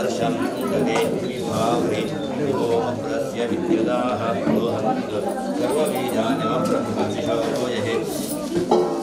वर्षं गते विभावरे विभोमप्रस्य विद्युदाः रोहन्त सर्वबीजान्यमब्रह्मविशोयः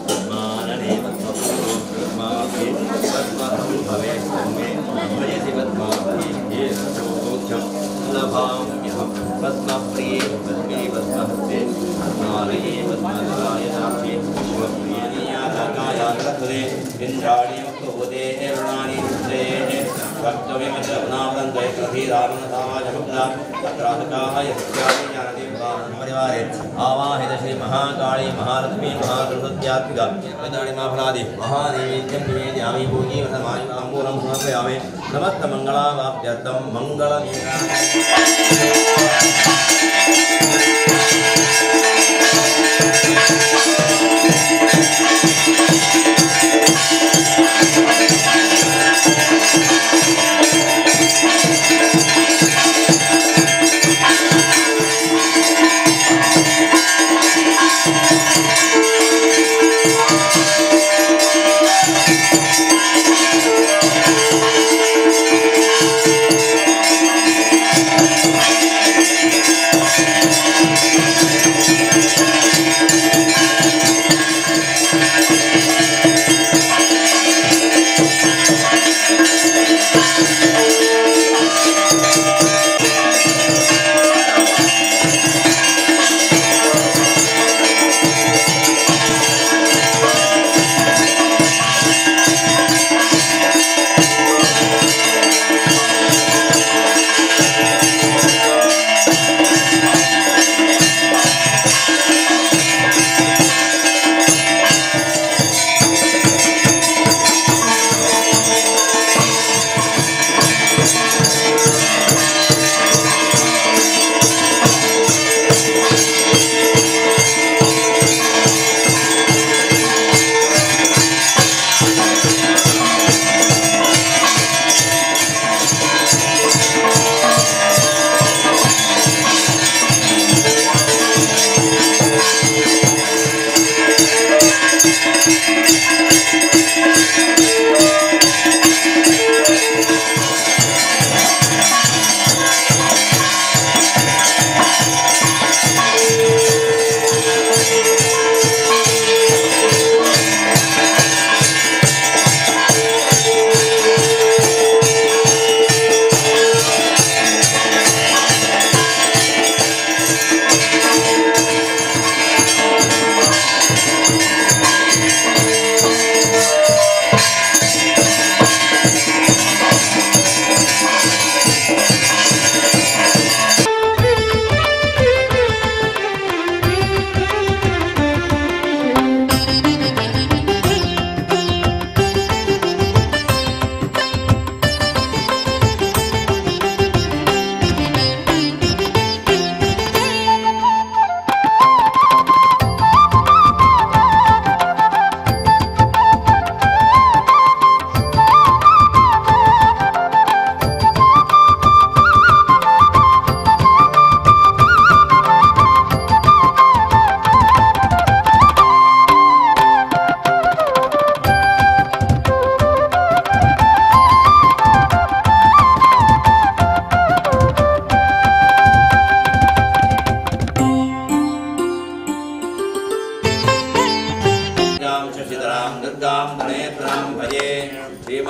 पद्मानने पद्मपुरो ब्रह्माभि पद्महं भवेत् मे भयसि पद्माभि ये सौख्यं लभाम्यहं पद्मप्रिये पद्मे पद्महस्ते पद्मालये पद्मदलायनाभि शिवप्रियनीयादाकायाग्रहृदे इन्द्राणि मुक्तभूते एवणानि हृदये भक्तविमचनावृन्दे कृधिरामनसायमुग्ना तत्रासकाय सत्यानि ज्ञानदीपानमरिवारे आवाहित श्री महाकाली महालक्ष्मी महासरस्वत्यात्मिका प्रदाणिमाफलादि महानैवेद्यं निवेदयामि भोगीवसमायुताम्बूलं समर्पयामि नमस्तमङ्गलावाप्त्यर्थं मङ्गलमेकाम्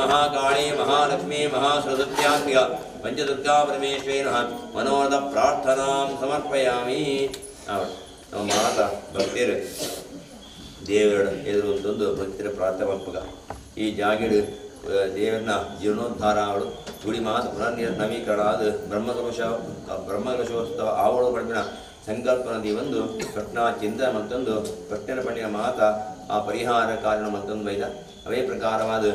महाकाली महालक्ष्मी महासरस्वत्यात्मिका पंचदुर्गा परमेश्वरिनः मनोरथ प्रार्थनां समर्पयामि। ನಮ್ಮ ಮಾತಾ ಭಕ್ತಿಯರು ದೇವರ ಎದುರು ಭಕ್ತಿಯ ಪ್ರಾರ್ಥನಾತ್ಮಕ ಈ ಜಾಗಿಡು ದೇವರನ್ನ ಜೀರ್ಣೋದ್ಧಾರ ಅವಳು ಗುಡಿ ಮಾತು ಪುನರ್ ನವೀಕರಣ ಆದ ಬ್ರಹ್ಮಕಲಶೋತ್ಸವ ಆವಳು ಪಡಿನ ಸಂಕಲ್ಪನದಿ ಒಂದು ಕಟ್ನಾ ಚಿಂತ ಮತ್ತೊಂದು ಕಟ್ಟಿನ ಪಂಡಿನ ಮಾತ ಆ ಪರಿಹಾರ ಕಾರಣ ಮತ್ತೊಂದು ವೈದ ಅವೇ ಪ್ರಕಾರವಾದ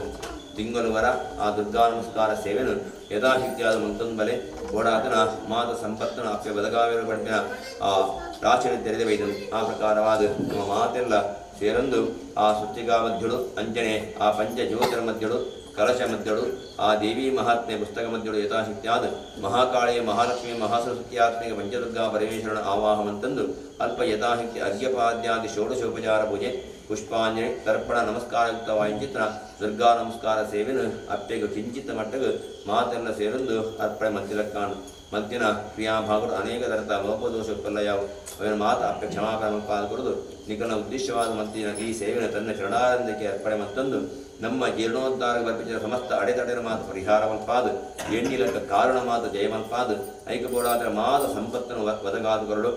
ತಿಂಗಳು ವರ ಆ ದುರ್ಗಾ ನಮಸ್ಕಾರ ಸೇವೆನು ಯಥಾಶಕ್ತಿಯಾದ ಮತ್ತೊಂದು ಬಲೆ ಓಡಾತನ ಮಾತ ಸಂಪತ್ತನ ಅಪ್ಯ ಬದಗಾವಿರ ಪಂಡಿನ ಆ ರಾಶಿಯನ್ನು ತೆರೆದ ವೈದನು ಆ ಪ್ರಕಾರವಾದ ನಮ್ಮ ಮಾತೆಲ್ಲ ಸೇರೊಂದು ಆ ಸುತ್ತಿಗಾ ಮಧ್ಯಳು ಅಂಜನೆ ಆ ಪಂಚಜ್ಯೋತಿರ ಮಧ್ಯಳು ಕಲಶ ಮಧ್ಯಳು ಆ ದೇವಿ ಮಹಾತ್ಮೆ ಪುಸ್ತಕ ಮಧ್ಯಳು ಯಥಾಶಕ್ತಿಯಾದ ಮಹಾಕಾಳಿಯ ಮಹಾಲಕ್ಷ್ಮಿ ಮಹಾಸರಸ್ವತ್ಯಾತ್ಮಿಕ ಪಂಚದುರ್ಗಾ ಪರಮೇಶ್ವರನ ಆವಾಹವಂತಂದು ಅಲ್ಪ ಯಥಾಶಕ್ತಿ ಅರ್ಘ್ಯಪಾದ್ಯಾದಿ ಷೋಡಶೋಪಚಾರ ಪೂಜೆ ಪುಷ್ಪಾಂಜಲಿ ತರ್ಪಣ ನಮಸ್ಕಾರಯುಕ್ತವಾಯಿಚಿತ್ರ ದುರ್ಗಾ ನಮಸ್ಕಾರ ಸೇವೆನ ಅಪ್ಪೆಗೆ ಕಿಂಚಿತ್ತ ಮಟ್ಟಗೆ ಮಾತೆಲ್ಲ ಸೇರೊಂದು ಅರ್ಪಣೆ ಮಧ್ಯಲಕ್ಕಾಂಡು ಮಧ್ಯನ ಕ್ರಿಯಾಭಾಗಗಳು ಅನೇಕ ತರದ ಲೋಪದೋಷಕ್ಕಲ್ಲ ಯಾವು ಅವನ ಮಾತ ಅಪ್ಪೆ ಕ್ಷಮಾಪಣೆ ಪಾಲ್ಕೊಡುದು ನಿಖನ ಉದ್ದೇಶವಾದ ಮಧ್ಯನ ಈ ಸೇವೆನ ತನ್ನ ಚರಣಾನಂದಕ್ಕೆ ಅರ್ಪಣೆ ಮತ್ತೊಂದು ನಮ್ಮ ಜೀರ್ಣೋದ್ಧಾರ ವರ್ಪಿಸಿದ ಸಮಸ್ತ ಅಡೆತಡೆಯ ಮಾತು ಪರಿಹಾರವನ್ಪಾದು ಎಣ್ಣಿಲಕ್ಕ ಕಾರಣ ಮಾತು ಜಯವನ್ಪಾದು ಐಕ್ಯಬೋಡಾದ ಮಾತ ಸಂಪತ್ತನ್ನು ಒದಗಾದುಕೊರಡು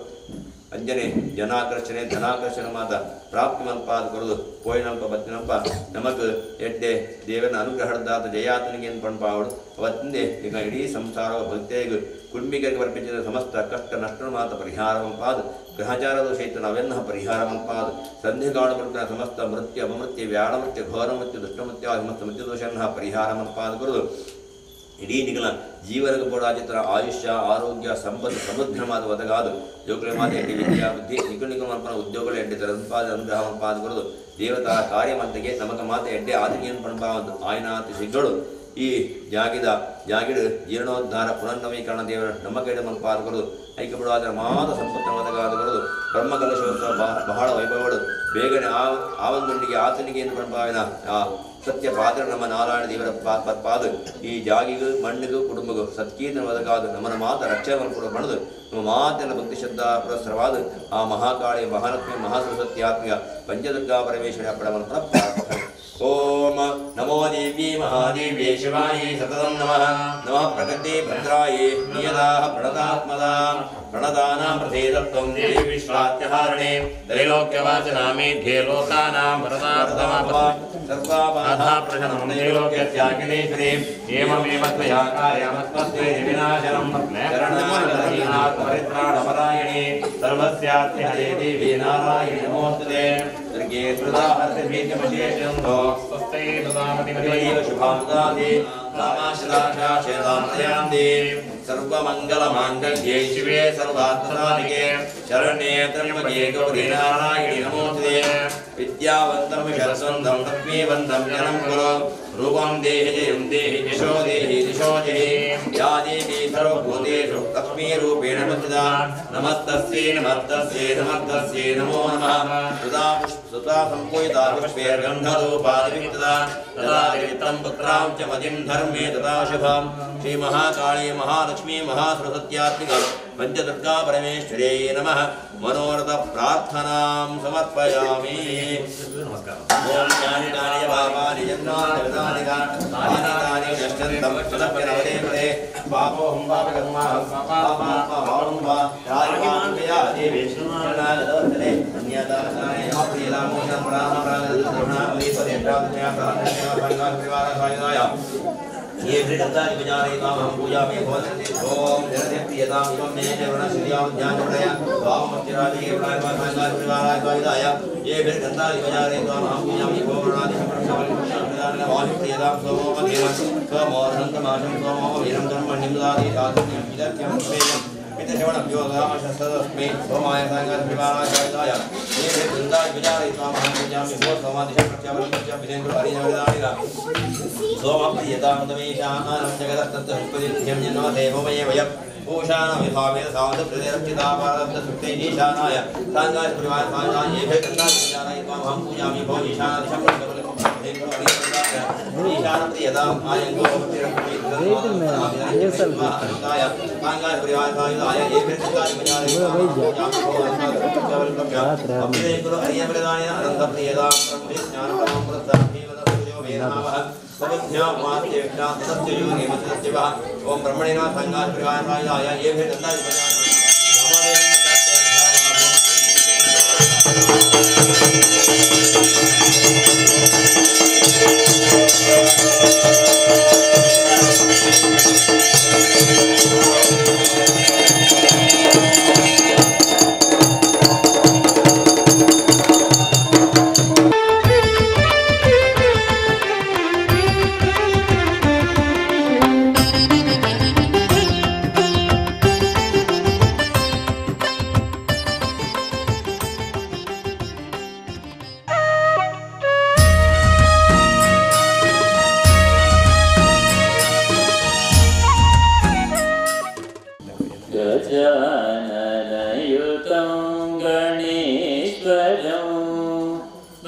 ಅಂಜನೆ ಜನಾಕರ್ಷಣೆ ಧನಾಕರ್ಷಣೆ ಮಾತ ಪ್ರಾಪ್ತಿ ಮನ್ಪಾದ ಕೊರದು ಪೋಯಿನಂಪ ಬತ್ತಿನಂಪ ನಮಗ್ ಎಡ್ಡೆ ದೇವನ ಅನುಗ್ರಹದಾತ ಜಯಾತನಿಗೆ ಪಣ್ಪಾವಡು ಅವತ್ತಿಂದೆ ಈಗ ಇಡೀ ಸಂಸಾರ ಭಕ್ತಿಯಾಗಿ ಕುಟುಂಬಿಗರಿಗೆ ವರ್ಪಿಸಿದ ಸಮಸ್ತ ಕಷ್ಟ ನಷ್ಟ ಮಾತ ಪರಿಹಾರವಂಪಾದ ಗ್ರಹಚಾರದ ಸಹಿತ ನಾವೆನ್ನ ಪರಿಹಾರವಂಪಾದ ಸಂಧಿಗಾಡು ಬರುತ್ತಿನ ಸಮಸ್ತ ಮೃತ್ಯು ಅಪಮೃತ್ಯು ವ್ಯಾಳಮೃತ್ಯು ಘೋರಮೃತ್ಯು ದುಷ್ಟಮೃತ್ಯು ಸಮಸ್ತ ಮೃತ್ಯುದೋಷನ್ನ ಪರಿಹಾರವಂಪಾದ ಕೊರದು ಇಡೀ ನಿಗಲ ಜೀವನಕ್ಕೆ ಬೋಡಾಚಿತ್ರ ಆಯುಷ್ಯ ಆರೋಗ್ಯ ಸಂಪತ್ತು ಸಮುದ್ರಮಾದ ಒದಗಾದು ಯೋಗಗಳ ಮಾತೆ ಎಡ್ಡಿ ವಿದ್ಯಾ ಬುದ್ಧಿ ನಿಖಿಲ ನಿಗಮರ್ಪಣ ಉದ್ಯೋಗಗಳ ಎಡ್ಡೆ ತರಂಪಾದ ಅನುಗ್ರಹವಂಪಾದ ಕೊರದು ದೇವತಾ ಕಾರ್ಯಮಂತೆಗೆ ನಮಗ ಮಾತೆ ಎಡ್ಡೆ ಆದಿಗೆಯನ್ನು ಪಣಪಾವಂದು ಆಯ್ನಾತಿ ಸಿಗ್ಗಳು ಈ ಜಾಗಿಡ ಜೀರ್ಣೋದ್ಧಾರ ಪುನರ್ನವೀಕರಣ ದೇವರ ನಮ್ಮ ಕೈಡ ಮನ್ಪಾದ ಕೊರದು ಐಕ್ಯಪಡುವಾದ ಮಾದ ಸಂಪತ್ತನ್ನು ಒದಗಾದ ಕೊರದು ಬ್ರಹ್ಮಕಲಶೋತ್ಸವ ಬಹಳ ವೈಭವಗಳು ಬೇಗನೆ ಆವಂದುಂಡಿಗೆ ಆತನಿಗೆ ಎಂದು ಪಣಪಾವಿನ ಆ ಸತ್ಯ ಪಾತ್ರ ನಮ್ಮ ನಾರಾಯಣ ದೇವರ ಪಾದ ಈ ಜಾಗಿಗೂ ಮಣ್ಣಿಗೂ ಕುಟುಂಬಗೂ ಸತ್ಕೀರ್ತನ ಒದಗಾದು ನಮ್ಮನ ಮಾತ ರಕ್ಷಣೆಯನ್ನು ಕೂಡ ಪಡೆದು ನಮ್ಮ ಮಾತೆಲ್ಲ ಭಕ್ತಿ ಶ್ರದ್ಧಾ ಪುರಸ್ಸರವಾದ ಆ ಮಹಾಕಾಳಿ ಮಹಾಲಕ್ಷ್ಮಿ ಮಹಾಸರಸ್ವತಿ ಆತ್ಮಿಕ ಪಂಚದುರ್ಗಾ ಪರಮೇಶ್ವರಿ ಅಪ್ಪಣವನ್ನು ಪ್ರಾರ್ಥನೆ ಓಂ ನಮೋ ದೇವಿ ಮಹಾದೇವ್ಯೇ ಶಿವಾಯಿ ಸತತಂ ನಮಃ ನಮಃ ಪ್ರಕೃತಿ ಭದ್ರಾಯೇ ನಿಯದಾಃ ಪ್ರಣತಾತ್ಮದಾ ಪ್ರಣದಾನಾಂ ಪ್ರಥೇದತ್ವಂ ದೇವಿ ವಿಶ್ವಾತ್ಯಹಾರಣೆ ತ್ರೈಲೋಕ್ಯವಾಚನಾಮೇಧ್ಯೆ ಲೋಕಾನಾಂ ವರದಾರ್ಥಮಾಪದ ಸರ್ವಾಬಾಧಾ ಪ್ರಶಮನಂ ತ್ರೈಲೋಕ್ಯತ್ಯಾಗಿನೇಶ್ವರಿ ಏವಮೇವ ತ್ವಯಾ ಕಾರ್ಯಮಸ್ಮಸ್ತೆ ವಿನಾಶನಂ ಶರಣಾಗತದೀನಾಥ ಪರಿತ್ರಾಣಪರಾಯಣೇ ಸರ್ವಸ್ಯಾರ್ತಿ ಹರೇ ದೇವಿ ನಾರಾಯಣಿ ನಮೋಸ್ತುತೆ ದುರ್ಗೆ ಶ್ರುತಾಹರ್ತಿ ಭೀತಿಮಶೇಷಂಧೋ ಸ್ವಸ್ತೈ ದದಾಮತಿಮದೇವ ಶುಭಾಂಗಾದಿ ರಾಮಾಶ್ರಾಶಾಶೇದಾಂತಯಾಂದಿ ಸರ್ವಮಂಗಲಮಾಂಗಲ್ಯೇ ಶಿವೆ ಸರ್ವಾರ್ಥಸಾಧಿಕೆ ಶರಣ್ಯೇ ತ್ರ್ಯಂಬಕೆ ಗೌರಿ ನಾರಾಯಣಿ ನಮೋಸ್ತುತೆ ವಿದ್ಯಾವಂತಂ ವಿಶಸ್ವಂತಂ ಲಕ್ಷ್ಮೀವಂತಂ ಜನಂ ಕುರು ರೂಪಂ ದೇಹಿ ಜಯಂ ದೇಹಿ ಯಶೋ ದೇಹಿ ದಿಶೋ ಜಹಿ ಯಾ ದೇವಿ ಸರ್ವಭೂತೇಷು ಲಕ್ಷ್ಮೀರೂಪೇಣ ಸಂಸ್ಥಿತಾ ನಮಸ್ತಸ್ಯೈ ನಮಸ್ತಸ್ಯೈ ನಮಸ್ತಸ್ಯೈ ನಮೋ ನಮಃ ಸುತಾ ಸಂಪೂಯಿತಾ ಪುಷ್ಪೈರ್ಗಂಧಧೂಪಾದಿವಿಕ್ತದಾ ತದಾ ವಿತ್ತಂ ಪುತ್ರಾಂ ಚ ಮತಿಂ ಧರ್ಮೇ ತದಾ ಶುಭಂ ಶ್ರೀ ಮಹಾಕಾಳಿ ಮಹಾಲಕ್ಷ್ಮೀ ಮಹಾಸರಸ್ವತ್ಯಾತ್ಮಿಕ ಪಂಚದುರ್ಗಾ ಪರಮೇಶ್ವರೇ ನಮಃ ಮನೋರಥ ಪ್ರಾರ್ಥನಾಂ ಸಮರ್ಪಯಾಮಿ ನಮಸ್ಕಾರ ಓಂ ಜ್ಞಾನಿ ಜ್ಞಾನಿಯ ಭಾವಾನಿ ಜನ್ಮಾನಿ ಗಾನಿ ನಷ್ಟಂತಂ ಪದಪ್ಯನವದೇ ಪದೇ ಪಾಪೋಹಂ ಪಾಪಕರ್ಮಾಹಂ ಪಾಪಾತ್ಮ ರಾಜಮಾನ್ಯಾ ದೇವಿ ಶರಣಾಗತವರ್ತನೆ ಅನ್ಯದಾನಾಯ ಪ್ರಿಯಲಾಮೋಷಂ ಪ್ರಾಣಾಮರಾಗತರುಣಾವಲಿ ಪದೇಂದ್ರಾಜ್ಞಾ ಪ್ರಾರ್ಥನೆಯ ಸಂಗಾಪರಿವಾರ ಸಾಯುಧಾಯ ये भृगतानि विचारयितामहं पूजामि भवन्ति ओम जलते प्रियतां इमं मे देवनश्रियां ज्ञानप्रदया वाममतिराजि एवनायमासाय परिवाराय स्वामिदाय ये भृगतानि विचारयितामहं पूजामि भोगणादिशमप्रसावलिपुष्याप्रदानेन वाहि प्रियतां सोमो मध्येव सोमोर्हन्तमाशं सोमो वीरं धर्मण्यं ददाति साधुर्यं विदर्क्यं स्मेयं पितृश्रवणभ्योगामशस्तदस्मै सोमाय सायङ्काल परिवाराय स्वामिदाय ये भृगतानि विचारयितामहं पूजामि भोगणादिशमप्रसावलिपुष्याप्रदानेन हरिजवदानिरा सोमप्रियतामदमेशानां जगदस्तत्तस्पतिभ्यं जन्मते भवये वयं भूषाणविभावे साधुप्रतिरक्षिता पारब्धसुक्ते ईशानाय साङ्गाय परिवार साङ्गाय ये भेदन्दाय त्वां पूजामि भो ईशानादिशं ईशानप्रियतां आयङ्गोपतिरक्षिताय साङ्गाय परिवार साङ्गाय ये भेदन्दाय पूजामि भो हरियप्रदाय अनन्तप्रियतां ब्रह्मज्ञानपरमं पुरस्ताभि ओम ब्रह्मणे नमः संगाय परिवाराय ये भी दंता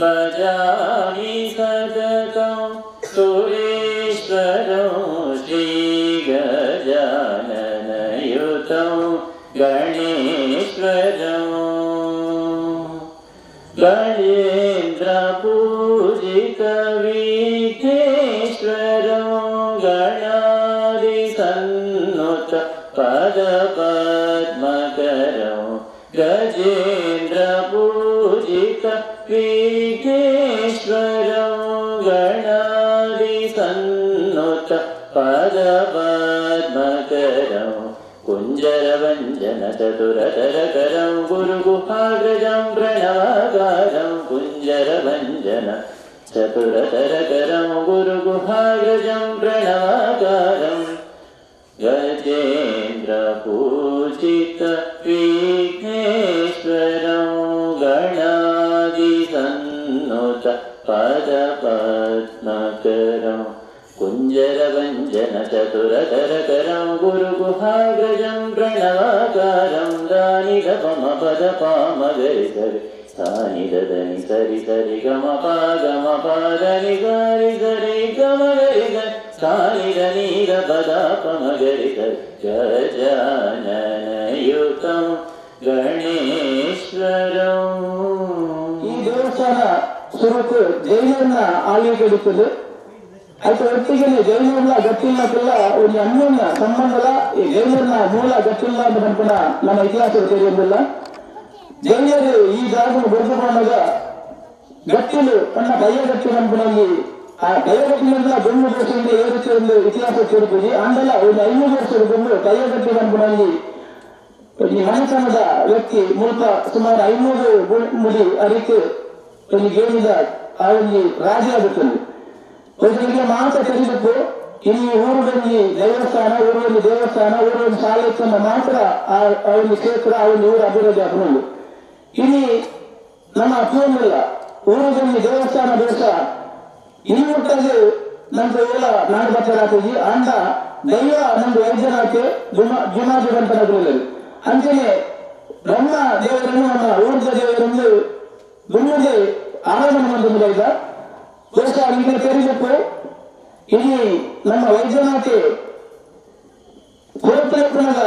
भजामि सततं सुरेश्वरं श्रीगजाननयुतं गणेश्वरं गणेन्द्रपूजितविघ्नेश्वरं गणादिसन्नुत पदपद्मकरं गजेन्द्रपूजित विघ्नेश्वरं गणादिसन्नुत पदपद्मकरं कुञ्जरवञ्जन चतुरतरकरं गुरुगुहाग्रजं प्रणवाकारं कुञ्जरवञ्जन चतुरतरकरं गुरुगुहाग्रजं प्रणवाकारं गजेन्द्रपूजित विघ्नेश्वरं गणादिसन्नुत पदपद्मकरं कुञ्जरवञ्जन चतुरतरकरं गुरुगुहाग्रजं प्रणवाकारं दानिगमपदपामगरिसरि सानिदनि सरि सरि गमपागमपादनि गारि सरि गमगरिसरि सानिदनीरपदापमगरिसरि गजाननयुतं गणेश्वरं. ಈ ದೇವಸ್ಥಾನ ಸ್ವರೂಪ ಜೈನರನ್ನ ಆಳ್ವಿಕೆ ಹಿಡಿತದೆ. అయితే ಒಟ್ಟಿಗೆ ಜೈನರನ್ನ ಗಟ್ಟಿಲ್ಲ ಒಂದು ಅನ್ಯೋನ್ಯ ಸಂಬಂಧದ ಈ ಜೈನರನ್ನ ಮೂಲ ಗಟ್ಟಿಲ್ಲ ಅಂತ ಬಂದ್ಕೊಂಡ ನಮ್ಮ ಇತಿಹಾಸ ತಿಳಿಯೋದಿಲ್ಲ. ಜೈನರು ಈ ಜಾಗ ಬರೆದುಕೊಂಡಾಗ ಗಟ್ಟಿಲು ತನ್ನ ಕೈಯಗಟ್ಟಿ ಬಂದ್ಕೊಂಡಲ್ಲಿ ಆ ಕೈಯಗಟ್ಟಿನಿಂದ ಬೆನ್ನು ವರ್ಷದಿಂದ ಏರಿಸಿ ಒಂದು ಇತಿಹಾಸ ತಿರುಗಿ ಅಂದಲ್ಲ ಒಂದು 500 ವರ್ಷದ ಬೆನ್ನು ಕೈಯಗಟ್ಟಿ ಬಂದ್ಕೊಂಡಲ್ಲಿ ಈ ಮನೆತನದ ವ್ಯಕ್ತಿ ಮೂಲಕ ಸುಮಾರು 500 ಮುಡಿ ಅರಿಕೆ ಒಂದು ಗೇಣಿದ ಆ ಒಂದು ರಾಜ ಆಗುತ್ತದೆ. ಒಬ್ಬರಿಗೆ ಮಾತ್ರ ತೆಗೆದಕ್ಕೂ ಇಲ್ಲಿ ಊರಲ್ಲಿ ದೇವಸ್ಥಾನ ಊರಲ್ಲಿ ಶಾಲೆಯನ್ನು ಮಾತ್ರ ಆ ಒಂದು ಕ್ಷೇತ್ರ ಆ ಒಂದು ಊರು ಅಭಿವೃದ್ಧಿ ಹಾಕೊಂಡು ಇಲ್ಲಿ ನಮ್ಮ ಅಪ್ಪನಿಲ್ಲ ಊರಲ್ಲಿ ದೇವಸ್ಥಾನ ದೇಶ ಇಲ್ಲಿ ಮುಟ್ಟಾಗಿ ನಮ್ದು ಎಲ್ಲ ನಾಡು ಬಚ್ಚರಾಗಿ ಅಂಡ ದೈವ ನಮ್ದು ವೈದ್ಯನಾಥೆ ಜುಮಾಜಿ ಗಂಟನಗರಲ್ಲಿ ಅಂತೆಯೇ ಬ್ರಹ್ಮ ದೇವರನ್ನು ನಮ್ಮ ಊರ್ಜ ದೇವರನ್ನು ಗುರುವಿಗೆ ಆರಾಧನೆ ಮಾಡಿದ ಈಗ ಬಹುಶಃ ನಿಮಗೆ ತೆರೀಬೇಕು. ಇಲ್ಲಿ ನಮ್ಮ ವೈದ್ಯನಾಥೆ ಪುರಪ್ರಯತ್ನದ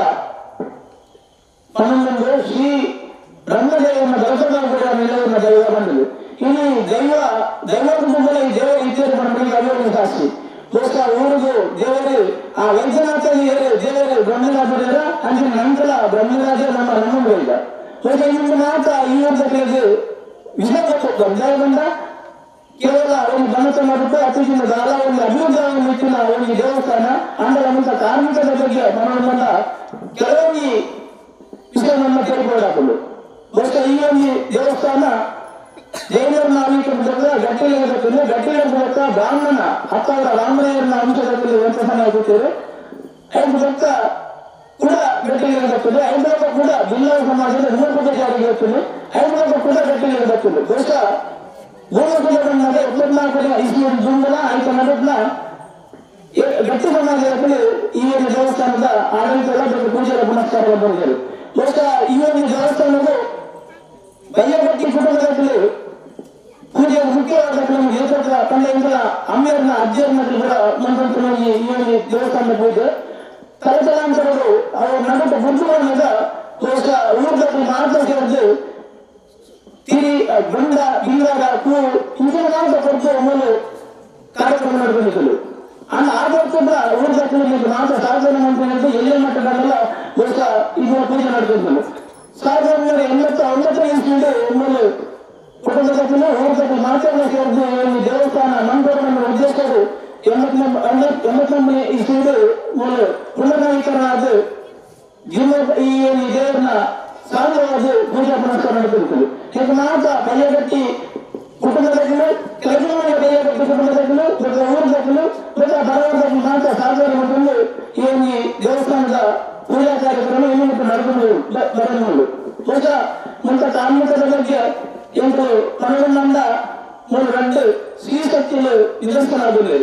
ಹನ್ನೊಂದು ಶ್ರೀ ಬ್ರಹ್ಮದೇವನ ದರ್ಶನ ನೆಲವನ್ನ ದೈವ ಬಂದದು. ಇಲ್ಲಿ ದೈವ ಕುಟುಂಬದ ಈ ದೇವರ ಇತ್ಯಾದಿ ಬಂದ ಅಲ್ಲೂ ಸಾಕ್ಷಿ. ಬಹುಶಃ ಊರಿಗೂ ದೇವರು ಆ ವೈದ್ಯನಾಥ ದೇವರು ಬ್ರಹ್ಮರಾಜರ ಅಂದ್ರೆ ನಂತರ ಬ್ರಹ್ಮರಾಜ ನಮ್ಮ ಇಲ್ಲ. ಬಹುಶಃ ಇನ್ನು ಮಾತ್ರ ಈ ಊರಿಗೆ ವಿಷಯ ಗಂಧಾಯ ಬಂದ ಕೇವಲ ಒಂದು ಗಣತ ಮಾಡುತ್ತೆ ಅತಿಥಿಯಿಂದ ದಾರ ಒಂದು ಅಭಿವೃದ್ಧಿ ಹೆಚ್ಚಿನ ಒಂದು ದೇವಸ್ಥಾನ ಅಂದ್ರೆ ಅಂತ ಕಾರ್ಮಿಕರ ಬಗ್ಗೆ ಮನೋರಂಜನ ಕೆಲವೊಂದು ವಿಷಯವನ್ನು ತಿಳ್ಕೊಳ್ಳಾಕಲು ಬಹುಶಃ ಈ ಒಂದು ದೇವಸ್ಥಾನ ಜೈನರನ್ನ ಆಳ್ವಿಕೆ ಗಟ್ಟಿಲೆ ಮೂಲಕ ಬ್ರಾಹ್ಮಣ 10,000 ಬ್ರಾಹ್ಮಣರನ್ನ ಅಂಶದಲ್ಲಿ ವ್ಯವಸ್ಥಾನ ಆಗುತ್ತೇವೆ. 5 ಭಕ್ತ ಕೂಡ ಗಟ್ಟಿಲಿರುತ್ತದೆ. 5 ಭಕ್ತ ಕೂಡ ಬಿಲ್ಲವ ಸಮಾಜದ ನಿಯಮದ ಜಾರಿಗೆ ಇರುತ್ತದೆ. 5 ಭಕ್ತ ಕೂಡ ಗಟ್ಟಿಲಿರುತ್ತದೆ. ಬಹುಶಃ ಗೋಮಕುಲರನ್ನಾಗ 24ನೇ ಇಸ್ವಿಯಲ್ಲಿ ಜುಂಬಲ ಆಯ್ತ ನಡತ್ನ ಗಟ್ಟಿ ಸಮಾಜದಲ್ಲಿ ಈ ಒಂದು ದೇವಸ್ಥಾನದ ಆಡಳಿತ ಪೂಜೆಯ ಪುನಸ್ಕಾರ ಬಂದಿದೆ. ಬಹುಶಃ ಈ ಒಂದು ದೇವಸ್ಥಾನವು ಬಯ್ಯಗಟ್ಟಿ ಕುಟುಂಬದಲ್ಲಿ ಪೂಜೆಯ ಮುಖ್ಯವಾದ ನೇತೃತ್ವ ತಂದೆಯಿಂದ ಅಮ್ಮೆಯರನ್ನ ಅಜ್ಜಿಯರನ್ನ ಕೂಡ ಮಂತ್ರಿ ಈ ಒಂದು ದೇವಸ್ಥಾನದ ಪೂಜೆ ತಲತಲಾಂತರರು ಅವರು ನಡುತ್ತ ಬುದ್ಧಿಮಾನದ ಬಹುಶಃ ಊರಲ್ಲಿ ಮಾತ್ರ ಸೇರಿದ್ದು ತಿರಿ ಬಂಡ ಬಿಂದಾಗ ಹೂ ಇಂದಿನ ಮಾತ್ರ ಕೊಟ್ಟು ಆಮೇಲೆ ಕಾರ್ಯಕ್ರಮ ನಡೆದಿದ್ದರು. ಅನ್ನ ಆಗೋಕ್ಕಿಂತ ಊರಲ್ಲಿ ಮಾತ್ರ ಸಾಧನೆ ಮಂತ್ರಿ ಎಲ್ಲೇ ಮಟ್ಟದಲ್ಲೆಲ್ಲ ಬಹುಶಃ ಇದರ ಪೂಜೆ ನಡೆದಿದ್ದರು. 1989 ಇಸ್ವಿಯಲ್ಲಿ ಒಮ್ಮೆ ಕುಟುಂಬದಲ್ಲಿ ಊರಲ್ಲಿ ಮಾತ್ರ ಸೇರಿದ್ದು ಈ ದೇವಸ್ಥಾನ ಮಂಗಳೂರಿನ ಉದ್ದೇಶರು 89ನೇ ಇಸ್ವಿಯಲ್ಲಿ ಮೂಲ ಪುನರ್ನವೀಕರಣ ಆದ ಈ ದೇವರನ್ನ ಸಾಂಗವಾದ ಪೂಜಾ ಪುನಸ್ಕಾರ ನಡೆದಿರುತ್ತದೆ. ಈಗ ಮಾತ್ರ ಕೈಯಗಟ್ಟಿ ಕುಟುಂಬದಲ್ಲೂ ಕೆಲವು ಕೈಯಗಟ್ಟಿ ಕುಟುಂಬದಲ್ಲೂ ಊರದಲ್ಲೂ ಬಡವರದಲ್ಲಿ ಮಾತ್ರ ಸಾಧನೆ ಮಾಡಿಕೊಂಡು ಈ ದೇವಸ್ಥಾನದ ಪೂಜಾ ಕಾರ್ಯಕ್ರಮ ಇನ್ನೂ ನಡೆದು ಬಹುಶಃ ಮುಂತ ಕಾರ್ಮಿಕರ ಬಗ್ಗೆ ಎಂಟು ಮನೋರಂಜನ 2 ಶ್ರೀಶಕ್ತಿಗಳು ನಿದರ್ಶನ ಆಗುತ್ತದೆ.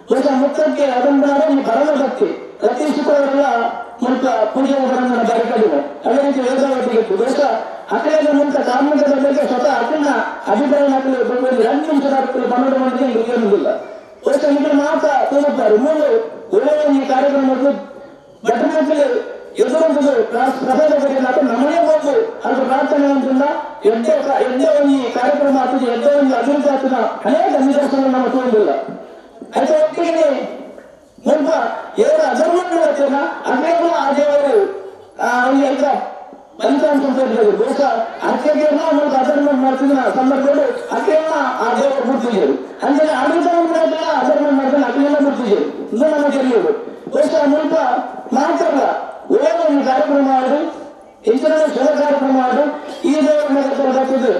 ಬಹುಶಃ ಮುಖಕ್ಕೆ ಅದೊಂದು ಬರಲದಕ್ಕೆ ಪ್ರತಿ ಶುಕ್ರವಾರ ಮುಖ ಪೂಜೆ ಮನೋರಂಜನ ಕಾರ್ಯಕ್ರಮ ಅದೇ ರೀತಿ ವೇದಾವತಿಗೆ ಬಹುಶಃ ಅಕಲೇದ ಮುಂಚೆ ಕಾರ್ಮಿಕರ ಬಗ್ಗೆ ಸ್ವತಃ ಅಕ್ಕಿನ ಅಭಿಪ್ರಾಯ ಹಾಕಲು 2 ನಿಮಿಷದ 12 ಮಂದಿಗೆ ಇರುವುದಿಲ್ಲ. ವರ್ಷ ಇದು ಮಾತ್ರ ತೋರುತ್ತಾರೆ. ಮೂರು ಒಳ್ಳೆಯ ಈ ಕಾರ್ಯಕ್ರಮದ್ದು ಘಟನೆಗಳು ಎದುರು ಪ್ರಸಾದಗಳಿಗೆ ನಮ್ಮನೆ ಹೋಗು ಅದು ಪ್ರಾರ್ಥನೆ ಅಂತಿಲ್ಲ. ಎದ್ದೇ ಒಂದು ಕಾರ್ಯಕ್ರಮ ಆಗ್ತದೆ, ಎದ್ದೇ ಒಂದು ಅಭಿವೃದ್ಧಿ ಆಗ್ತದ ಅನೇಕ ನಿದರ್ಶನ ನಾವು ತೋರಿಲ್ಲ. ಅದರ ಒಟ್ಟಿಗೆ ಸ್ವಲ್ಪ ಏನ ಅಧರ್ಮಗಳು ಆಗ್ತದ ಅದೇನು ಆ ದೇವರು ಈಗ ಫಲಿತಾಂಶ ಬಹುಶಃ ಅಕ್ಕೆಗೆಲ್ಲ ಒಂದು ಅಧರ್ಮ ಮಾಡ್ತಿದ್ದ ಸಂದರ್ಭಗಳು ಅಕ್ಕೆಲ್ಲ ಆ ದೇವರು ಗುರುತಿಸಿದರು. ಅಂದ್ರೆ ಆಡಳಿತ ಅಧರ್ಮ ಮಾಡ್ತಾನೆ ಅಕ್ಕೆಲ್ಲ ಗುರುತಿಸಿದರು. ಇದು ನಮಗೆ ತಿಳಿಯುವುದು. ಬಹುಶಃ ಸ್ವಲ್ಪ ಮಾತ್ರ ಒಳ್ಳೆಯ ಕಾರ್ಯಕ್ರಮ ಮಾಡಿ ಹೆಚ್ಚಿನ ಶುಭ ಕಾರ್ಯಕ್ರಮ ಮಾಡಿ ಈ ದೇವರ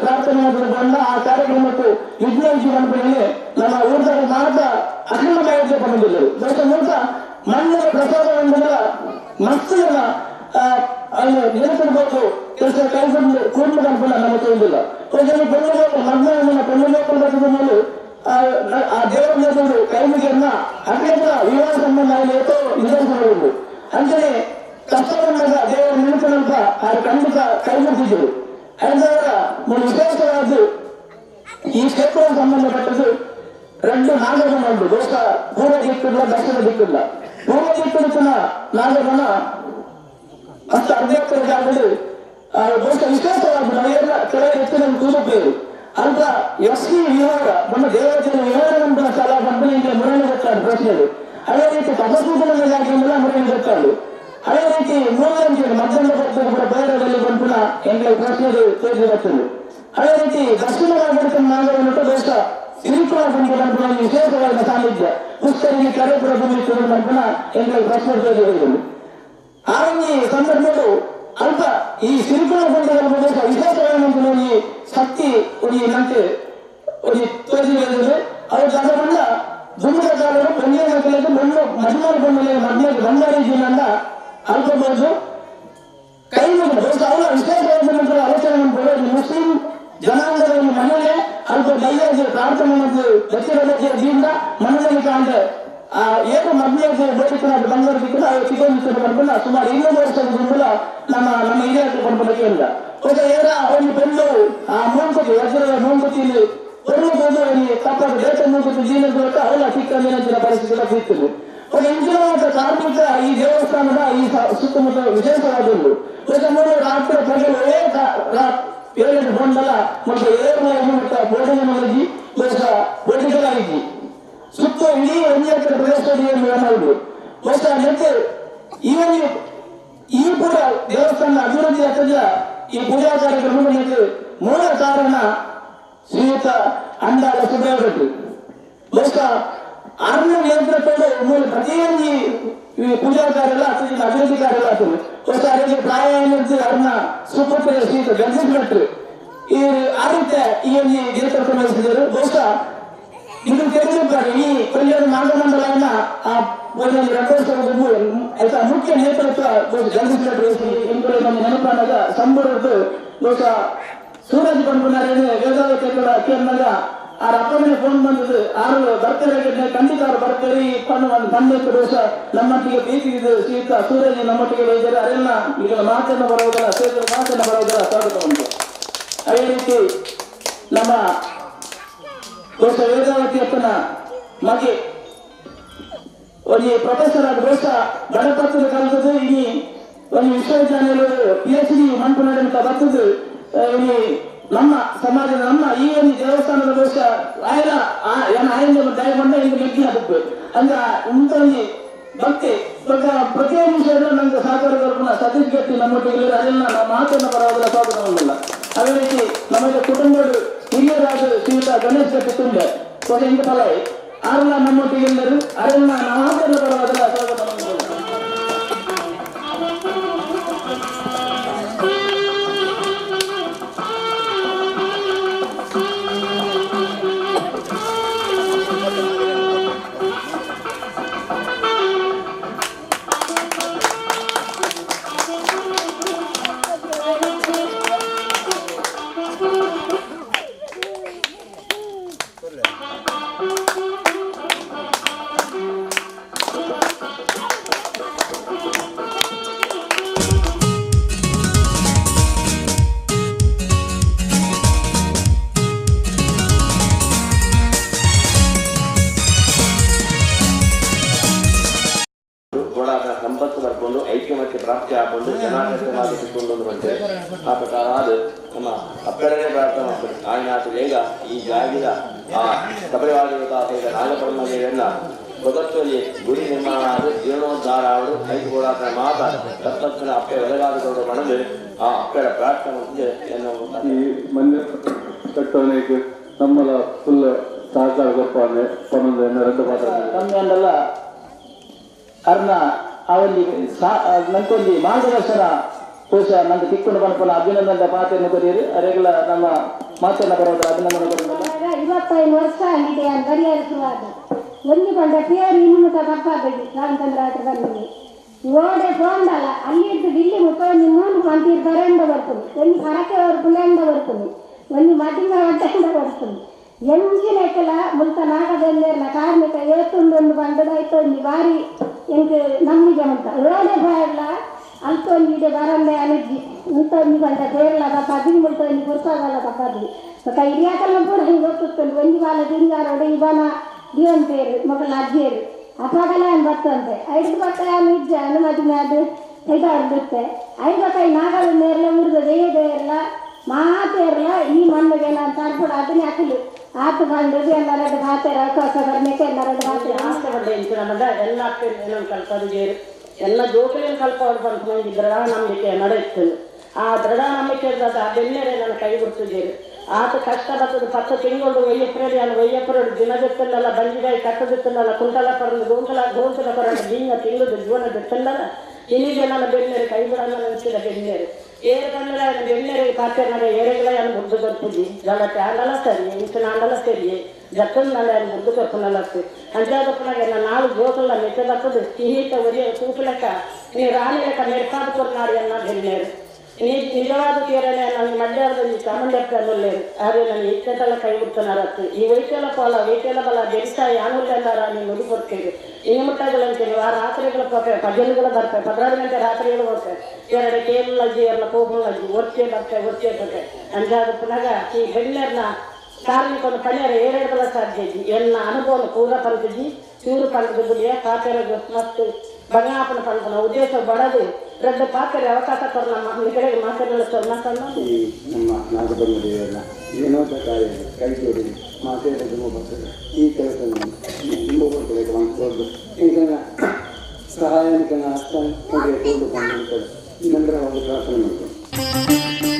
ಪ್ರಾರ್ಥನೆ ಬಂದ ಆ ಕಾರ್ಯಕ್ರಮಕ್ಕೆ ವಿಜ್ಞಾನಿಸಿ ಬಂದ್ಮೇಲೆ ನಮ್ಮ ಊಟದ ಮಾತ್ರ ಅಖಂಡ ಮಾಹಿತಿ ಬಂದಿದ್ದರು. ಬಹುಶಃ ಮೂಲಕ ಮಣ್ಣಿನ ಪ್ರಸಾದವೆಂದರೆ ಮಕ್ಕಳ ಅಲ್ಲಿ ನೆನಪಿಡ್ಬೇಕು ಕೆಲಸ ಕೈಗೊಂಡು ಕೂರ್ಮ ಅನ್ಕೊಂಡ ನಮ್ಮ ತಿಳಿದಿಲ್ಲ. ಪೆಣ್ಣು ಮೇಲೆ ಆ ದೇವರ ಮೇಲೆ ಕೈಮಿಗೆಯನ್ನ ಅಖಂಡ ವಿವಾಹ ಸಂಬಂಧ ಆಗಲಿ ಅಥವಾ ನಿಧರಿಸಬಹುದು. ಅಂದರೆ ಕಷ್ಟವನ್ನಾಗ ದೇವರ ನೆನಪಿನಂತ ಆ ಖಂಡಿತ ಕೈ ಮುಟ್ಟಿದ್ದರು. ಅದರ ಒಂದು ವಿಶೇಷವಾದ ಈ ಕ್ಷೇತ್ರಕ್ಕೆ ಸಂಬಂಧಪಟ್ಟದ್ದು 2 ನಾಗರಣ ಉಂಟು. ಬಹುಶಃ ಪೂರ್ವ ದಿಕ್ಕಿಲ್ಲ, ದಕ್ಷಿಣ ದಿಕ್ಕಿಲ್ಲ. ಪೂರ್ವ ದಿಕ್ಕಿನ ನಾಗರಣ ಅಷ್ಟು ಅಧ್ಯಕ್ಷರ ಜಾಗದಲ್ಲಿ ಬಹುಶಃ ವಿಶೇಷವಾದ ನಾವೆಲ್ಲ ಕೆಲವು ಹೆಚ್ಚಿನ ಕೂಡುತ್ತೇವೆ ಅಂತ ಎಸ್ಸಿ ವಿಹಾರ ನಮ್ಮ ದೇವತೆಯ ವಿಹಾರ ಸ್ಥಳ ಕಂಪನಿಗೆ ಮುರಳಿ ಗೊತ್ತಾడు ಪ್ರಶ್ನೆಗಳು. ಅದೇ ರೀತಿ ತಪಸ್ಸೂಟನ ಜಾಗದಿಂದ ಮುರಳಿ ಗೊತ್ತಾడు. ಅದೇ ರೀತಿ ಮೂಲಂಚೆ ಮಧ್ಯಾಹ್ನ ಪಕ್ಷದ ಕೂಡ ಬೇರೆದಲ್ಲಿ ಬಂಪುನ ಎಂಬ ಪ್ರಶ್ನೆಗಳು ತೋರಿಸಿ ಬರ್ತದೆ. ಅದೇ ರೀತಿ ದಕ್ಷಿಣ ಭಾಗದ ನಾಗರನ್ನು ಬಹುಶಃ ಸಿರಿಕುಳ ಬಂಪುನ ವಿಶೇಷವಾದ ಸಾನ್ನಿಧ್ಯ ಪುಸ್ತರಿಗೆ ಕರೆಪುರ ಭೂಮಿಸುವ ಬಂಪುನ ಎಂಬ ಪ್ರಶ್ನೆ ತೋರಿಸಿದರು. ಆ ಈ ಸಂದರ್ಭಗಳು ಅಲ್ಪ ಈ ಸಿರಿಕುಳ ಬಂಧಗಳ ಪ್ರದೇಶ ವಿಶೇಷವಾದ ಈ ಶಕ್ತಿ ನಂತೆ ತೋರಿಸಿದರೆ ಅವರು ಅದರಿಂದ ದುಂಬದ ಕಾಲರು ಬೆಳ್ಳಿಯ ಮಕ್ಕಳಿಗೆ ಮಡಿಮಾರು ಬಂದಲೆ ಮಧ್ಯಾಹ್ನ ಬಂಗಾರಿ ಜೀವನ ಅಲ್ಪಬಹುದು ಕೈ ಬಹುಶಃ ಅವರ ವಿಶೇಷವಾದ ನಂತರ ಆಲೋಚನೆ ಕೊಡೋದು ಮುಸ್ಲಿಂ ಜನಾಂಗದ ಮನೆಯೇ ಅಲ್ಪ ದೈವಕ್ಕೆ ಪ್ರಾರ್ಥನೆ ಮತ್ತು ದಕ್ಷಿಣದಿಂದ ಮನದಲ್ಲಿ ಕಾಂಡ ಏನು ಮದ್ಯಕ್ಕೆ ಬೇಡಿಕೆ ಬಂಗಾರ ಸಿಕ್ಕಿಲ್ಲ ಅವರು ಚಿಕ್ಕಂದಿನ ಬರ್ಬಲ್ಲ ಸುಮಾರು 200 ವರ್ಷದ ಮುಂದಲ ನಮ್ಮ ಹಿರಿಯಕ್ಕೆ ಬರ್ಬಲ್ಲಕ್ಕೆ ಇಲ್ಲ. ಏನ ಒಂದು ಬೆಳ್ಳು ಆ ಮೂಂಕುತಿ ವಜ್ರದ ಮೂಂಕುತಿಯಲ್ಲಿ ಒಂದು ತಪ್ಪಾದ ದೇಶ ಮೂಂಕುತಿ ಜೀವನದ ಅವಳ ಚಿಕ್ಕಂದಿನ ಪರಿಸ್ಥಿತಿ ಸಿಗ್ತದೆ. ಒಂದು ಇಂಚಿನ ಕಾರ್ಮಿಕ ಈ ದೇವಸ್ಥಾನದ ಈ ಸುತ್ತಮುತ್ತ ವಿಶೇಷವಾದದ್ದು. ರಾತ್ರಿ ಪ್ರಜೆಗಳು 7 ಬಂದಲ್ಲ ಮತ್ತು 7 ಬೋಧನೆ ಮಲಗಿ ಬೋಧಿಸಲಾಗಿ ಸುತ್ತ ಇಡೀ 1 ಎಕರೆ ಪ್ರದೇಶದಲ್ಲಿ ಮಾಡುವುದು. ಬಹುಶಃ ಮತ್ತೆ ಈ ಪೂರ ದೇವಸ್ಥಾನ ಅಭಿವೃದ್ಧಿ ಆಗ್ತದ ಈ ಪೂಜಾ ಕಾರ್ಯಕ್ರಮಕ್ಕೆ ಮೂಲ ಕಾರಣ ಶ್ರೀಯುತ ಅಂಡಾಳ ಸುಬ್ರಹ್ಮಣ್ಯ. ಬಹುಶಃ ಆರ್ಮಿ ನೇತೃತ್ವದ ಮೂಲ ಪ್ರತಿಯೊಂದು ಈ ಪೂಜಾ ಕಾರ್ಯ ಎಲ್ಲ ಆಗ್ತದೆ, ಅಭಿವೃದ್ಧಿ ಕಾರ್ಯ ಎಲ್ಲ ಆಗ್ತದೆ. ಬಹುಶಃ ಅದಕ್ಕೆ ಪ್ರಾಯ ಅವ್ರನ್ನ ಸುಪುತ್ರ ಶ್ರೀಯುತ ಜಗದೀಶ್ ಭಟ್ರು ಈ ಆದಿತ್ಯ ಈ ನೇತೃತ್ವ ವಹಿಸಿದರು. ಬಹುಶಃ ಇದು ತಿಳಿದಿದ್ದಾರೆ ಈ ಕಲ್ಯಾಣ ನಾಗಮಂಡಲವನ್ನ ಆ 2 ವರ್ಷದ ಮುಖ್ಯ ನೇತೃತ್ವ ಜಗದೀಶ್ ಭಟ್ರು ನಮ್ಮ ನೆನಪಾದಾಗ ಸಂಬಳದ್ದು ಬಹುಶಃ ಸೂರಜ್ ಬಂದ್ಬಿಟ್ಟಾರೆ ವೇದಾವತಿಗಳ ಕೇಳಿದಾಗ ಆ ಅಪ್ಪನಿಗೆ ಫೋನ್ ಬಂದದ್ದು 6 ಬರ್ತಾರೆ ಖಂಡಿತ ಅವ್ರು ಬರ್ತಾರೆ ತಂದೆತ್ತು ಬಹುಶಃ ನಮ್ಮೊಟ್ಟಿಗೆ ಪ್ರೀತಿ ಇದೆ ಶ್ರೀಯುತ ಸೂರಜ್ ನಮ್ಮೊಟ್ಟಿಗೆ ಬೈದರೆ ಅದೆಲ್ಲ ಈಗ ಮಾತನ್ನು ಬರೋದಲ್ಲ ಸೇರಿದ ಮಾತನ್ನು ಬರೋದಲ್ಲ ಸ್ವಾಗತ ಉಂಟು. ಅದೇ ರೀತಿ ನಮ್ಮ ಬಹುಶಃ ವೇದಾವತಿ ಅಪ್ಪನ ಮಗೆ ಒಂದು ಪ್ರೊಫೆಸರ್ ಆದ ಬಹುಶಃ ಗಣಪತ್ರದ ಕಲಿತದ್ದು ಇಲ್ಲಿ ಒಂದು ವಿಶ್ವವಿದ್ಯಾನಿಲಯದ PhD ಮಂಟು ಬರ್ತದ್ದು ಇಲ್ಲಿ ನಮ್ಮ ಸಮಾಜದ ನಮ್ಮ ಈ ಒಂದು ದೇವಸ್ಥಾನದ ಬಹುಶಃ ಆಯನ ದಯ ಬಂದ ಇಲ್ಲಿ ಮೆಗ್ಗಿ ಆಗುತ್ತೆ ಅಂದ್ರೆ ಇಂಥಲ್ಲಿ ಭಕ್ತಿ ಪ್ರತಿಯೊಂದು ವಿಷಯದಲ್ಲೂ ನಮ್ಗೆ ಸಹಕಾರ ಕಲ್ಪನ ಸತೀಶ್ ಗಟ್ಟಿ ನಮ್ಮೊಟ್ಟಿಗೆ ಅದೆಲ್ಲ ನಾವು ಮಾತನ್ನು ಬರೋದಿಲ್ಲ ಸ್ವಾಗತವನ್ನಿಲ್ಲ. ಅದೇ ರೀತಿ ನಮಗೆ ಕುಟುಂಬಗಳು ಹಿರಿಯರಾದ ಶ್ರೀಯುತ ಗಣೇಶ್ ಗಟ್ಟಿ ತುಂಬೆ ಇಂಥ ಫಲ ಆರೆಲ್ಲ ನಮ್ಮೊಟ್ಟಿಗೆ ಎಲ್ಲರೂ ಅದೆಲ್ಲ ನಾವು ಮಾತನ್ನು ಬರೋದಿಲ್ಲ ಸ್ವಾಗತವನ್ನು. ಸಂಪತ್ತು ಬರ್ಕೊಂಡು ಐಕ್ಯಮತ್ಯ ಪ್ರಾಪ್ತಿ ಹಾಕೊಂಡು ಜನಾಂಗವಾಗಿ ಸಿಕ್ಕೊಂಡು ಬಂತೇವೆ. ಆ ಪ್ರಕಾರವಾದ ನಮ್ಮ ಅಕ್ಕಡನೆ ಪ್ರಾರ್ಥನೆ ಮಾಡ್ತಾರೆ. ಆಯ್ನಾಥ ಬೇಗ ಈ ಜಾಗಿದ ಆ ಕಬರಿವಾದ ನಾಗಪರಮದೇವಿಯನ್ನ ಬದತ್ತಲ್ಲಿ ಗುಡಿ ನಿರ್ಮಾಣ ಆದ ಜೀರ್ಣೋದ್ಧಾರ ಆಡು ಕೈಗೂಡಾದ ಮಾತ ತತ್ವಕ್ಷಣ ಅಪ್ಪೆ ಒಳಗಾದಕೊಂಡು ಮಣದು ಆ ಅಪ್ಪಳ ಪ್ರಾರ್ಥನೆ ಮುಂದೆ ಈ ಮಂದಿರ ಕಟ್ಟೋನೆಗೆ ನಮ್ಮಲ ಫುಲ್ ಸಹಕಾರ ಕೊಡ್ಪಾನೆ ಪನ್ನೊಂದು ಎರಡು ಮಾತ್ರ ನಮ್ಗೆಲ್ಲ ಅರ್ನ ಅವಲ್ಲಿ ನಂಗೊಂದು ಮಾರ್ಗದರ್ಶನ ಕೋಶ ನಂಗೆ ತಿಕ್ಕೊಂಡು ಬಂದ್ಪಲ್ಲ ಅಭಿನಂದನೆ ಮಾತೆಯನ್ನು ಕೊಡಿಯರು ಅರೆಗಳ ನಮ್ಮ ಮಾತನ್ನ ಬರೋದು ಅಭಿನಂದನೆ ಕೊಡೋದಲ್ಲ 25 ವರ್ಷ ಆಗಿದೆ ಗಡಿಯಾರಿಸುವಾಗ ಒಂದು ಬಂದ ಪೇರು ಇನ್ನು ತಪ್ಪಾಗಲಿ ರಾಮಚಂದ್ರಾಟ ಬಂದಿದೆ ಓಡೆ ತೋಂಡಲ್ಲ ಅಲ್ಲಿದ್ದು ಇಲ್ಲಿ ಮುಖಂದು ನೂಲು ಮಂದಿರ ಬರೆಂಡ ಬರ್ತದೆ ಒಂದು ಹರಕೆ ವರ್ಪುಲೆಂಡ ಬರ್ತದೆ ಒಂದು ಮಧ್ಯಮ ಒಡ್ಡೆಂಡ ಬರ್ತದೆ ಎಂಜಿನಕ್ಕೆಲ್ಲ ಮುಲ್ತ ನಾಗದಲ್ಲೆಲ್ಲ ಕಾರ್ಮಿಕ ಏತೊಂದೊಂದು ಬಂದದಾಯ್ತು ಒಂದು ಬಾರಿ ಎಂಗೆ ನಮ್ಮಿಗೆ ಅಂತ ಓಡೆ ಬಾಯಲ್ಲ ಅಲ್ತೊಂದಿದೆ ಬರಂದೆ ಅನಿಜ್ಜಿ ಇಂತೊಂದು ಗಂಟ ಬೇರಲ್ಲ ತಪ್ಪಾದಿ ಮುಲ್ತೊಂದು ಗುರ್ತಾಗಲ್ಲ ತಪ್ಪಾದಿ ಮತ್ತೆ ಹಿರಿಯಾಕಲ್ಲ ಕೂಡ ಹಿಂಗೆ ಗೊತ್ತಿತ್ತು ಒಂದು ಕಾಲ ದಿಂಗಾರೋಡು ಇವನ ದಿವನ್ ಪೇರು ಮಕ್ಕಳ ಅಜ್ಜಿಯರು ಅಪ್ಪಾಗಲ್ಲ ಏನು ಬರ್ತಂತೆ 5 ಬಟ್ಟೆ ಇಜ್ಜೆ ಮದುವೆ ಅದು ಇದಾಗುತ್ತೆ 5 ಕೈ ನಾಗಲ ನೇರಲ ಮುರಿದ ದೇಯದೇರಲ್ಲ ಮಾತೇರಲ್ಲ ಈ ಮಣ್ಣಿಗೆ ನಾನು ತರ್ಬಿಡು ಅದನ್ನೇ ಹಾಕಲಿ ಆತು ಬಂದದ್ದು ಎಲ್ಲರದ್ದು ಹಾತಾರ ಹೊಸ ಬರ್ನೇಕೆ ಎಲ್ಲರದ್ದು ಹಾತಾರ ಆಸ್ತೆ ಬಂದೆ ಇಂಚಿನ ಬಂದ ಎಲ್ಲ ಏನನ್ನು ಕಲ್ಪದು ಬೇರೆ ಎಲ್ಲ ಜೋಕಲಿನ ಕಲ್ಪವರು ಬಂತು ಮಂದಿ ದೃಢ ನಂಬಿಕೆ ನಡೆಯುತ್ತದೆ. ಆ ದೃಢ ನಂಬಿಕೆ ಇರ್ತದೆ ಆ ಬೆನ್ನೆರೆ ನನ್ನ ಕೈ ಬಿಡ್ತಿದ್ದೇವೆ. ಆತ ಕಷ್ಟ ಬರ್ತದೆ 10 ತಿಂಗಳು ಒಯ್ಯಪ್ಪರಡು ದಿನದೆತ್ತಲ್ಲ ಬಂಜಿಗಾಯಿ ಕಟ್ಟದಿತ್ತಲ್ಲ ಕುಂಟಲ ಪರಂದು ಗೋಂತಲ ಪರಂದು ದಿಂಗ ತಿಂಗಳು ಜೀವನದ ಚೆಲ್ಲಲ್ಲ ಇನಿಗೆ ನನ್ನ ಬೆನ್ನೆರೆ ಕೈ ಬಿಡಲ್ಲ ನೆನೆಸಿದ ಬೆನ್ನೆರೆ ಏರು ಕನ್ನಡ ಬೆನ್ನೆರೆ ಪಾತ್ರೆ ಏರೆಗಳ ಮುದ್ದು ಕರ್ಪುಜಿ ಜಲತೆ ಆಂಡಲ ಸರಿ ಇಂಚಿನ ಆಂಡಲ ಸರಿಯೇ ಜಕ್ಕಂದ ಮುದ್ದು ಕರ್ಪುನಲ್ಲತ್ತೆ ಅಂಜಾದಪ್ಪನಾಗೆ ನನ್ನ 4 ಜೋಕಲ್ಲ ಮೆಚ್ಚಲತ್ತದು ಸಿಹಿತ ಒರಿಯ ತೂಪಲೆಕ್ಕ ನೀ ರಾಣಿ ಲೆಕ್ಕ ಮೆರ್ಕಾದ ಕೊರ್ನಾಡಿ ಅನ್ನ ಬೆನ್ನೆರೆ ನಿಜವಾದ ತೀರನೆ ನನಗೆ ಮಧ್ಯಾಹ್ನದಲ್ಲಿ ಚಾಮುಂಡಪ್ಪನಲ್ಲೇರು ಆದರೆ ನನಗೆ ಇಷ್ಟೆಲ್ಲ ಕೈ ಬಿಡ್ತಾನರತ್ತು ಈ ವೈದ್ಯಲ ಪಾಲ ವೈದ್ಯಲ ಬಲ ಬೆರಿಸ ಯಾನುಲ್ಲೆಲ್ಲಾರ ನೀನು ನುಡಿ ಕೊಡ್ತೇವೆ ಇನ್ನು ಮುಟ್ಟಾಗಲಂತೇವೆ ಆ ರಾತ್ರಿಗಳ ಪಜಲ್ಗಳು ಬರ್ತವೆ 16 ಗಂಟೆ ರಾತ್ರಿಗಳು ಬರ್ತವೆ 2 ಕೇಳಜ್ಜಿ ಎಲ್ಲ ಕೋಪಲಜ್ಜಿ ಒರ್ಚೆ ಬರ್ತವೆ ಅಂಜಾದಪ್ಪನಾಗ ಈ ಬೆಣ್ಣೆರ್ನ ಕಾರ್ಮಿಕನ ಪಣ್ಯರ 2 ಸಾಧ್ಯ ಎನ್ನ ಅನುಭವ ಪೂರ ಪಂತಜಿ ಚೂರು ಪಂಡದ ಗುಡಿಯ ಪಾತ್ರೆಗಳು ಮತ್ತು ಬಂಗಾಪನ ಪಂಪನ ಉದ್ದೇಶ ಬಡದು ದೊಡ್ಡ ಪಾತ್ರೆ ಅವಕಾಶ ಕೊಡ ನಮ್ಮ ಕಡೆಗೆ ಮಾತಾಡಲು ಈ ನಮ್ಮ ನಾಗಬಂಧುವೆಲ್ಲ ಏನೋ ಕಾರ್ಯ ಕೈ ಜೋಡಿ ಮಾತಾಡೋದು ಬರ್ತದೆ ಈ ಕೆಲಸ ತುಂಬ ಬರ್ತದೆ ಮಾಡ್ಕೊಂಡು ಈಗ ಸಹಾಯಕನ ಹಸ್ತ ಕೊಂಡು ಬಂದಿರ್ತಾರೆ ನಂತರ ಒಂದು ಪ್ರಾರ್ಥನೆ ಮಾಡ್ತಾರೆ.